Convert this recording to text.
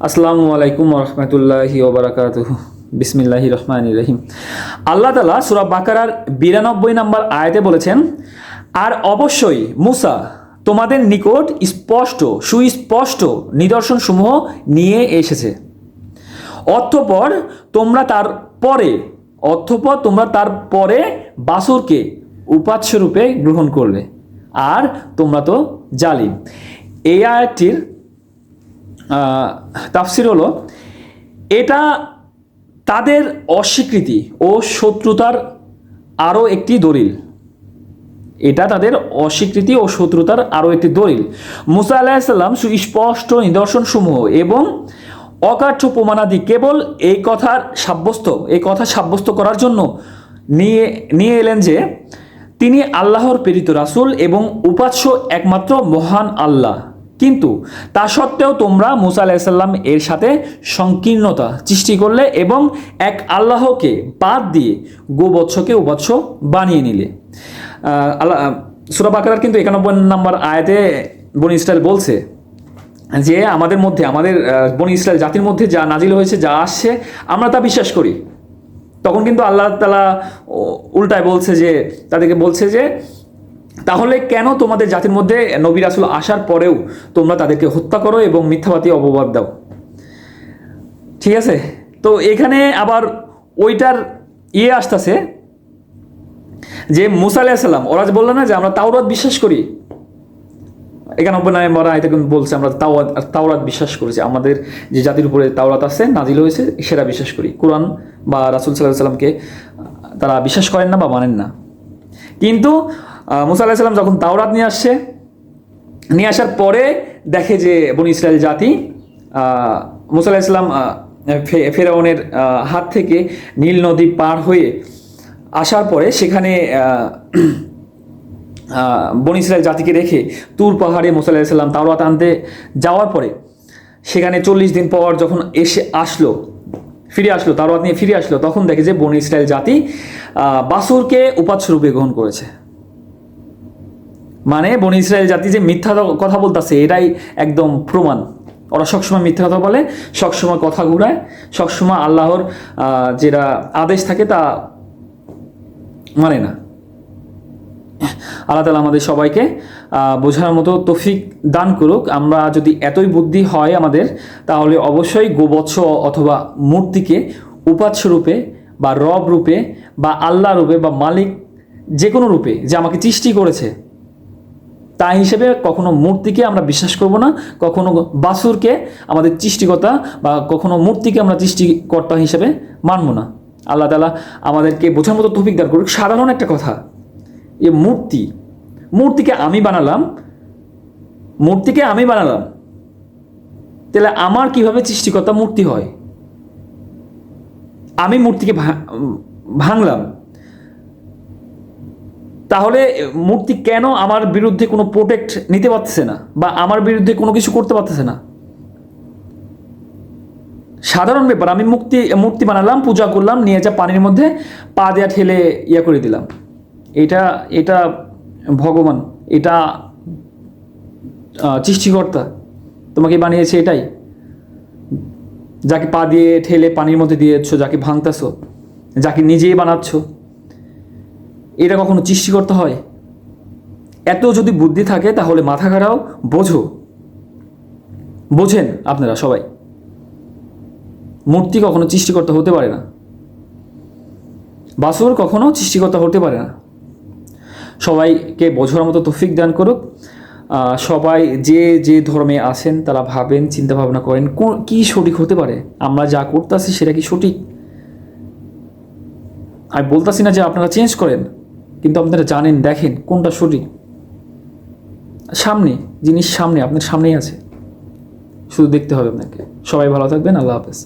আসসালামু আলাইকুম রহমতুল্লাহি ওবারাকাতুহু। বিসমিল্লাহির রহমানির রহিম। আল্লাহ তাআলা সূরা বাকারার 92 নম্বর আয়াতে বলেছেন, আর অবশ্যই মুসা তোমাদের নিকট সুস্পষ্ট নিদর্শনসমূহ নিয়ে এসেছে। অতঃপর তোমরা তার পরে বাছুরকে উপাস্য রূপে গ্রহণ করলে, আর তোমরা তো জালিম। এই আয়াতটির তাফসির হলো, এটা তাদের অস্বীকৃতি ও শত্রুতার আরও একটি দলিল। মুসা আলাইহিস সালাম সুস্পষ্ট নিদর্শনসমূহ এবং অকাঠ্য প্রমাণাদি কেবল এই কথা সাব্যস্ত করার জন্য নিয়ে এলেন যে তিনি আল্লাহর প্রেরিত রাসূল এবং উপাস্য একমাত্র মহান আল্লাহ। কিন্তু তা সত্ত্বেও তোমরা মুসা আলাইহিস সালাম এর সাথে সংকীর্ণতা সৃষ্টি করলে এবং এক আল্লাহকে বাদ দিয়ে গোবৎসকে উপাস্য বানিয়ে নিলে। সূরা বাকারার কিন্তু 91 নম্বর আয়াতে বনী ইসরাইল বলছে যে আমাদের বনী ইসরাইল জাতির মধ্যে যা নাজিল হয়েছে, যা আসছে, আমরা তা বিশ্বাস করি। তখন কিন্তু আল্লাহ তাআলা উল্টায় তাদেরকে বলছে যে তাহলে কেন তোমাদের জাতির মধ্যে নবী রাসূল আসার পরেও তোমরা তাদেরকে হত্যা করো এবং মিথ্যাবাদী অপবাদ দাও। ঠিক আছে, তো এখানে আবার ওইটার আসতেছে যে মুসা আলাইহিস সালাম ওরা যে বললো না যে আমরা তাওরাত বিশ্বাস করি, 91 নম্বর আয়াতে কিন্তু বলছে আমরা তাওরাত বিশ্বাস করেছি, আমাদের যে জাতির উপরে তাওরাত আছে নাজিল হয়েছে সেটা বিশ্বাস করি। কোরআন বা রাসূল সাল্লাল্লাহু আলাইহি সাল্লামকে তারা বিশ্বাস করেন না বা মানেন না। কিন্তু মুসা আলাইহিস সালাম যখন তাওরাত নিয়ে আসার পরে দেখে যে বনী ইসরাইল জাতি মুসা আলাইহিস সালাম ফেরাউনের হাত থেকে নীল নদী পার হয়ে আসার পরে সেখানে বনী ইসরাইল জাতিকে রেখে তুর পাহাড়ে মুসা আলাইহিস সালাম তাওরাত আনতে যাওয়ার পরে সেখানে 40 দিন পর যখন ফিরে আসলো তাওরাত নিয়ে ফিরে আসলো, তখন দেখে যে বনী ইসরাইল জাতি বাছুরকে উপাস্য রূপে গ্রহণ করেছে। মানে বনী ইসরাইল জাতি যে মিথ্যা কথা বলতেছে এটাই একদম প্রমাণ। ওরা সবসময় মিথ্যা কথা বলে, সবসময় কথা ঘুরায়, সবসময় আল্লাহর যেটা আদেশ থাকে তা মানে না। আল্লাহ তাআলা আমাদের সবাইকে বোঝার মতো তৌফিক দান করুক। আমরা যদি এতই বুদ্ধি হয় আমাদের, তাহলে অবশ্যই গোবৎস অথবা মূর্তিকে উপাস্য রূপে বা রব রূপে বা আল্লাহ রূপে বা মালিক যে কোনো রূপে যে আমাকে সৃষ্টি করেছে তাই হিসেবে কখনো মূর্তিকে আমরা বিশ্বাস করব না, কখনো বাছুরকে আমাদের সৃষ্টিকর্তা বা কখনো মূর্তিকে আমরা সৃষ্টিকর্তা হিসেবে মানব না। আল্লাহ তাআলা আমাদেরকে বোঝার মতো তৌফিক দান করুক। সাধারণ একটা কথা, এই মূর্তিকে আমি বানালাম, তাহলে আমার কিভাবে সৃষ্টিকর্তা মূর্তি হয়? আমি মূর্তিকে ভাঙলাম, তাহলে মূর্তি কেন আমার বিরুদ্ধে কোনো প্রোটেক্ট নিতে পারতেছে না বা আমার বিরুদ্ধে কোনো কিছু করতে পারতেছে না? সাধারণ ব্যাপার, আমি মূর্তি বানালাম, পূজা করলাম, নিয়ে যা পানির মধ্যে পা দেয়া ঠেলে করে দিলাম। এটা ভগবান, এটা সৃষ্টিকর্তা তোমাকে বানিয়েছে, এটাই যাকে পা দিয়ে ঠেলে পানির মধ্যে দিয়েছ, যাকে ভাঙতেছ, যাকে নিজেই বানাচ্ছ, এটা কখনো সৃষ্টিকর্তা হয়? এত যদি বুদ্ধি থাকে তাহলে মাথা খারাও, বোঝেন আপনারা সবাই, মূর্তি কখনো সৃষ্টিকর্তা হতে পারে না, বাছুর কখনো সৃষ্টিকর্তা হতে পারে না। সবাইকে বোঝার মতো তৌফিক দান করুক। সবাই যে ধর্মে আছেন তারা ভাবেন, চিন্তা ভাবনা করেন কি সঠিক হতে পারে, আমরা যা করতেছি সেটা কি সঠিক? আমি বলতেছি না যে আপনারা চেঞ্জ করেন, কিন্তু আপনারা জানেন, দেখেন কোনটা সঠিক। জিনিস সামনে, আপনার সামনেই আছে, শুধু দেখতে হবে আপনাকে। সবাই ভালো থাকবেন, আল্লাহ হাফেজ।